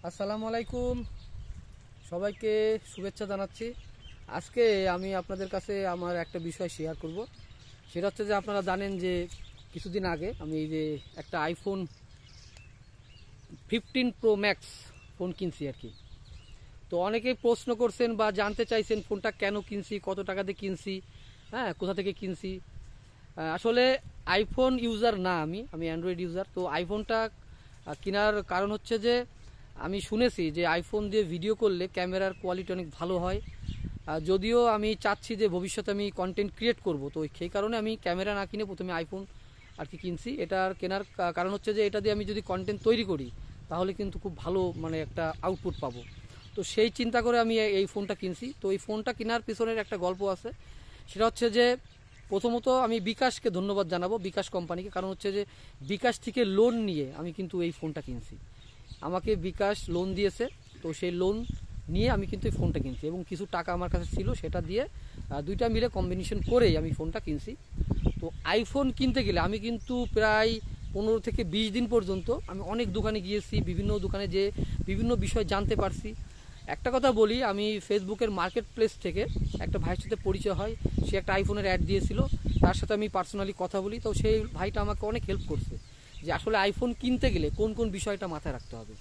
আসসালামু আলাইকুম, সবাইকে শুভেচ্ছা জানাচ্ছি। আজকে আমি আপনাদের কাছে আমার একটা বিষয় শেয়ার করব। সেটা হচ্ছে যে আপনারা জানেন যে কিছুদিন আগে আমি এই যে একটা আইফোন 15 প্রো ম্যাক্স ফোন কিনছি আর কি। তো অনেকেই প্রশ্ন করছেন বা জানতে চাইছেন ফোনটা কেন কিনছি, কত টাকাতে কিনছি, হ্যাঁ কোথা থেকে কিনছি। আসলে আইফোন ইউজার না, আমি অ্যান্ড্রয়েড ইউজার। তো আইফোনটা কেনার কারণ হচ্ছে যে আমি শুনেছি যে আইফোন দিয়ে ভিডিও করলে ক্যামেরার কোয়ালিটি অনেক ভালো হয়। যদিও আমি চাচ্ছি যে ভবিষ্যতে আমি কন্টেন্ট ক্রিয়েট করব, তো সেই কারণে আমি ক্যামেরা না কিনে প্রথমে আইফোন আর কি কিনছি। এটার কেনার কারণ হচ্ছে যে এটা দিয়ে আমি যদি কন্টেন্ট তৈরি করি তাহলে কিন্তু খুব ভালো একটা আউটপুট পাবো। তো সেই চিন্তা করে আমি এই ফোনটা কিনছি। তো এই ফোনটা কেনার পিছনের একটা গল্প আছে। সেটা হচ্ছে যে প্রথমত আমি বিকাশকে ধন্যবাদ জানাবো, বিকাশ কোম্পানিকে। কারণ হচ্ছে যে বিকাশ থেকে লোন নিয়ে আমি কিন্তু এই ফোনটা কিনছি। আমাকে বিকাশ লোন দিয়েছে, তো সেই লোন নিয়ে আমি কিন্তু এই ফোনটা কিনছি এবং কিছু টাকা আমার কাছে ছিল, সেটা দিয়ে দুইটা মিলে কম্বিনেশন করেই আমি ফোনটা কিনছি। তো আইফোন কিনতে গেলে আমি কিন্তু প্রায় 15 থেকে 20 দিন পর্যন্ত আমি অনেক দোকানে গিয়েছি, বিভিন্ন দোকানে যেয়ে বিভিন্ন বিষয় জানতে পারছি। একটা কথা বলি, আমি ফেসবুকের মার্কেট প্লেস থেকে একটা ভাইয়ের সাথে পরিচয় হয়। সে একটা আইফোনের অ্যাড দিয়েছিল, তার সাথে আমি পার্সোনালি কথা বলি। তো সেই ভাইটা আমাকে অনেক হেল্প করছে যে আসলে আইফোন কিনতে গেলে কোন কোন বিষয়টা মাথায় রাখতে হবে।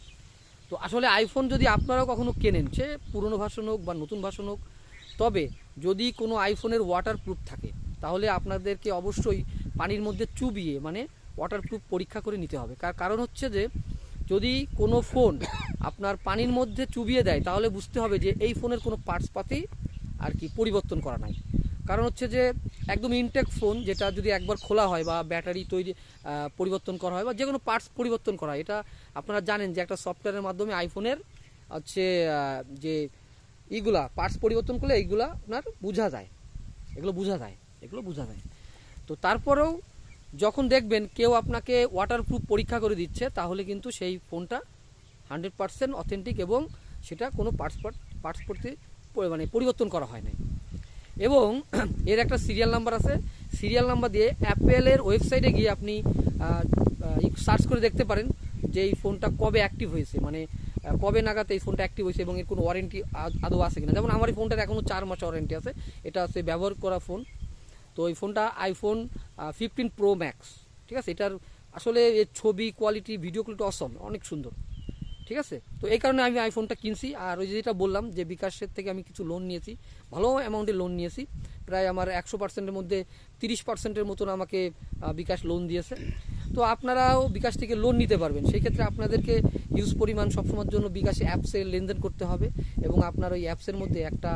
তো আসলে আইফোন যদি আপনারাও কখনো কেনেন, সে পুরনো ভার্সন হোক বা নতুন ভার্সন হোক, তবে যদি কোনো আইফোনের ওয়াটার প্রুফ থাকে তাহলে আপনাদেরকে অবশ্যই পানির মধ্যে চুবিয়ে ওয়াটার প্রুফ পরীক্ষা করে নিতে হবে। কারণ হচ্ছে যে যদি কোনো ফোন আপনার পানির মধ্যে চুবিয়ে দেয় তাহলে বুঝতে হবে যে এই ফোনের কোনো পার্টসপাতি আর কি পরিবর্তন করা নাই। কারণ হচ্ছে যে একদম ইনটেক ফোন, যেটা যদি একবার খোলা হয় বা ব্যাটারি তৈরি পরিবর্তন করা হয় বা যে কোনো পার্টস পরিবর্তন করা হয়, এটা আপনারা জানেন যে একটা সফটওয়্যারের মাধ্যমে আইফোনের হচ্ছে যে এইগুলা পার্টস পরিবর্তন করলে এইগুলা আপনার বোঝা যায়, এগুলো বোঝা যায়। তো তারপরেও যখন দেখবেন কেউ আপনাকে ওয়াটারপ্রুফ পরীক্ষা করে দিচ্ছে তাহলে কিন্তু সেই ফোনটা 100% অথেন্টিক এবং সেটা কোনো পার্টস পরিবর্তন করা হয় না। এবং এর একটা সিরিয়াল নাম্বার আছে, সিরিয়াল নাম্বার দিয়ে অ্যাপেলের ওয়েবসাইটে গিয়ে আপনি সার্চ করে দেখতে পারেন যে এই ফোনটা কবে অ্যাক্টিভ হয়েছে, কবে নাগাদ এই ফোনটা অ্যাক্টিভ হয়েছে এবং এর কোনো ওয়ারেন্টি আদৌ আছে কিনা। যেমন আমার এই ফোনটার এখনও 4 মাস ওয়ারেন্টি আছে, এটা আছে ব্যবহার করা ফোন। তো এই ফোনটা আইফোন 15 প্রো ম্যাক্স, ঠিক আছে। এটার আসলে এর ছবি কোয়ালিটি, ভিডিও কোয়ালিটি অসম, অনেক সুন্দর, ঠিক আছে। তো এই কারণে আমি আইফোনটা কিনছি। আর ওই যেটা বললাম যে বিকাশের থেকে আমি কিছু লোন নিয়েছি, ভালো অ্যামাউন্টের লোন নিয়েছি। প্রায় আমার 100%-এর মধ্যে 30%-এর মতন আমাকে বিকাশ লোন দিয়েছে। তো আপনারাও বিকাশ থেকে লোন নিতে পারবেন। সেই ক্ষেত্রে আপনাদেরকে হিউজ পরিমাণ সবসময়ের জন্য বিকাশে অ্যাপসে লেনদেন করতে হবে এবং আপনার ওই অ্যাপসের মধ্যে একটা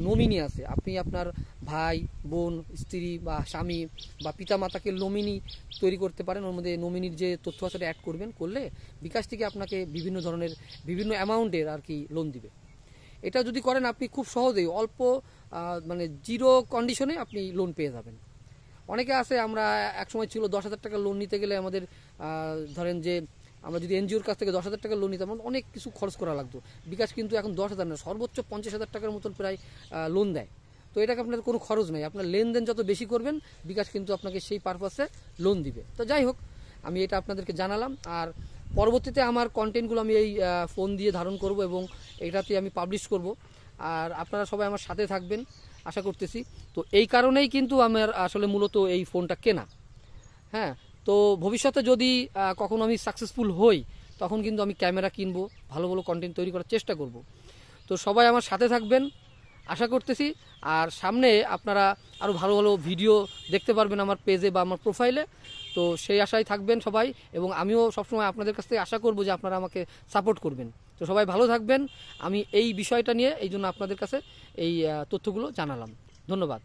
নমিনি আছে। আপনি আপনার ভাই, বোন, স্ত্রী বা স্বামী বা পিতামাতাকে নমিনি তৈরি করতে পারেন। ওর মধ্যে নমিনির যে তথ্য আছে অ্যাড করলে বিকাশ থেকে আপনাকে বিভিন্ন ধরনের বিভিন্ন অ্যামাউন্টের আর কি লোন দিবে। এটা যদি করেন আপনি খুব সহজেই অল্প জিরো কন্ডিশনে আপনি লোন পেয়ে যাবেন। অনেকে আছে, আমরা একসময় ছিল 10,000 টাকা লোন নিতে গেলে আমাদের ধরেন যে আমরা যদি এনজিওর কাছ থেকে 10,000 টাকা লোন নিতাম অনেক কিছু খরচ করা লাগতো। বিকাশ কিন্তু এখন 10,000 না, সর্বোচ্চ 50,000 টাকার মতন প্রায় লোন দেয়। তো এটাকে আপনার কোনো খরচ নেই, আপনার লেনদেন যত বেশি করবেন বিকাশ কিন্তু আপনাকে সেই পারপাসে লোন দিবে। তো যাই হোক, আমি এটা আপনাদেরকে জানালাম। আর পরবর্তীতে আমার কন্টেন্টগুলো আমি এই ফোন দিয়ে ধারণ করব এবং এটাতে আমি পাবলিশ করব। আর আপনারা সবাই আমার সাথে থাকবেন আশা করতেছি। তো এই কারণেই কিন্তু আমার আসলে মূলত এই ফোনটা কেনা। হ্যাঁ, তো ভবিষ্যতে যদি কখনো আমি সাকসেসফুল হই তখন কিন্তু আমি ক্যামেরা কিনবো, ভালো ভালো কন্টেন্ট তৈরি করার চেষ্টা করব। তো সবাই আমার সাথে থাকবেন আশা করতেছি। আর সামনে আপনারা আরও ভালো ভালো ভিডিও দেখতে পারবেন আমার পেজে বা আমার প্রোফাইলে। তো সেই আশায় থাকবেন সবাই এবং আমিও সবসময় আপনাদের কাছ থেকে আশা করব যে আপনারা আমাকে সাপোর্ট করবেন। তো সবাই ভালো থাকবেন। আমি এই বিষয়টা নিয়ে এই জন্য আপনাদের কাছে এই তথ্যগুলো জানালাম। ধন্যবাদ।